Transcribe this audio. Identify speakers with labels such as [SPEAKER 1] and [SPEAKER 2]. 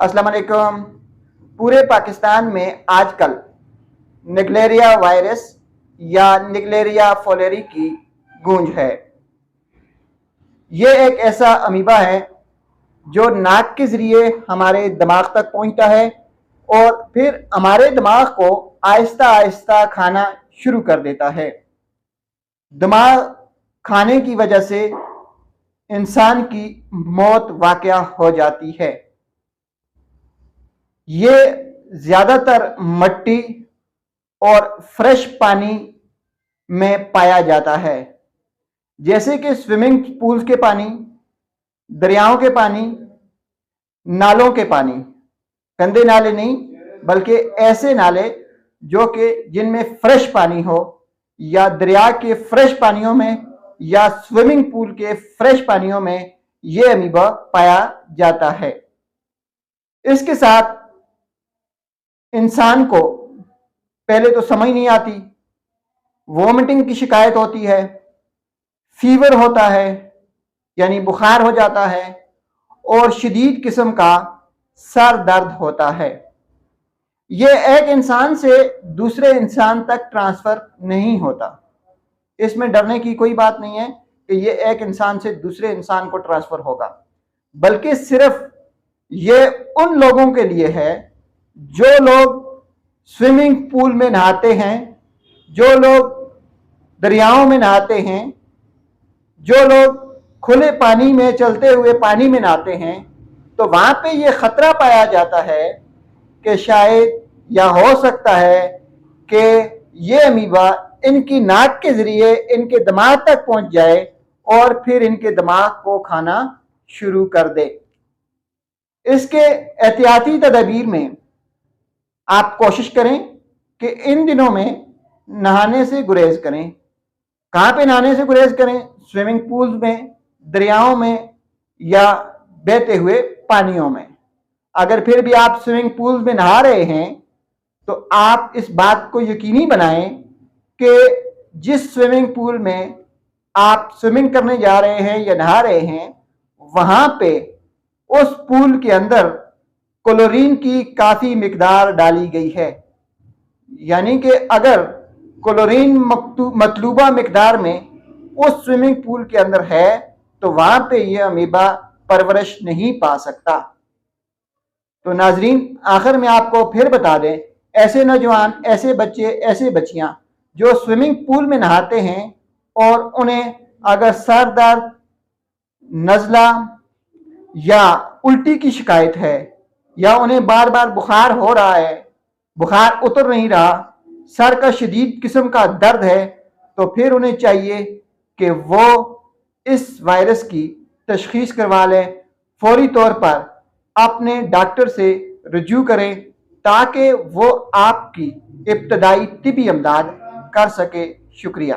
[SPEAKER 1] अस्सलाम वालेकुम। पूरे पाकिस्तान में आजकल निगलेरिया वायरस या निगलेरिया फोलेरी की गूंज है। ये एक ऐसा अमीबा है जो नाक के ज़रिए हमारे दिमाग तक पहुंचता है और फिर हमारे दिमाग को आहिस्ता आहिस्ता खाना शुरू कर देता है। दिमाग खाने की वजह से इंसान की मौत वाक़या हो जाती है। ये ज़्यादातर मिट्टी और फ्रेश पानी में पाया जाता है, जैसे कि स्विमिंग पूल्स के पानी, दरियाओं के पानी, नालों के पानी। गंदे नाले नहीं, बल्कि ऐसे नाले जो कि जिनमें फ्रेश पानी हो, या दरिया के फ्रेश पानियों में या स्विमिंग पूल के फ्रेश पानियों में ये अमीबा पाया जाता है। इसके साथ इंसान को पहले तो समझ नहीं आती, वोमिटिंग की शिकायत होती है, फीवर होता है यानी बुखार हो जाता है, और शदीद किस्म का सर दर्द होता है। ये एक इंसान से दूसरे इंसान तक ट्रांसफ़र नहीं होता। इसमें डरने की कोई बात नहीं है कि ये एक इंसान से दूसरे इंसान को ट्रांसफ़र होगा, बल्कि सिर्फ ये उन लोगों के लिए है जो लोग स्विमिंग पूल में नहाते हैं, जो लोग दरियाओं में नहाते हैं, जो लोग खुले पानी में चलते हुए पानी में नहाते हैं। तो वहाँ पे ये ख़तरा पाया जाता है कि शायद या हो सकता है कि ये अमीबा इनकी नाक के ज़रिए इनके दिमाग तक पहुँच जाए और फिर इनके दिमाग को खाना शुरू कर दे। इसके एहतियाती तदबीर में आप कोशिश करें कि इन दिनों में नहाने से गुरेज करें। कहाँ पे नहाने से गुरेज करें? स्विमिंग पूल्स में, दरियाओं में या बहते हुए पानियों में। अगर फिर भी आप स्विमिंग पूल्स में नहा रहे हैं तो आप इस बात को यकीनी बनाएं कि जिस स्विमिंग पूल में आप स्विमिंग करने जा रहे हैं या नहा रहे हैं, वहाँ पे उस पूल के अंदर क्लोरीन की काफ़ी मिकदार डाली गई है। यानी कि अगर क्लोरीन मतलूबा मिकदार में उस स्विमिंग पूल के अंदर है तो वहाँ पे ये अमीबा परवरिश नहीं पा सकता। तो नाजरीन, आखिर में आपको फिर बता दें, ऐसे नौजवान, ऐसे बच्चे, ऐसे बच्चियाँ जो स्विमिंग पूल में नहाते हैं और उन्हें अगर सर दर्द, नज़ला या उल्टी की शिकायत है, या उन्हें बार बार बुखार हो रहा है, बुखार उतर नहीं रहा, सर का शदीद किस्म का दर्द है, तो फिर उन्हें चाहिए कि वो इस वायरस की तशखीस करवा लें। फौरी तौर पर अपने डॉक्टर से रजू करें ताकि वो आपकी इब्तदाई तिबी इमदाद कर सके। शुक्रिया।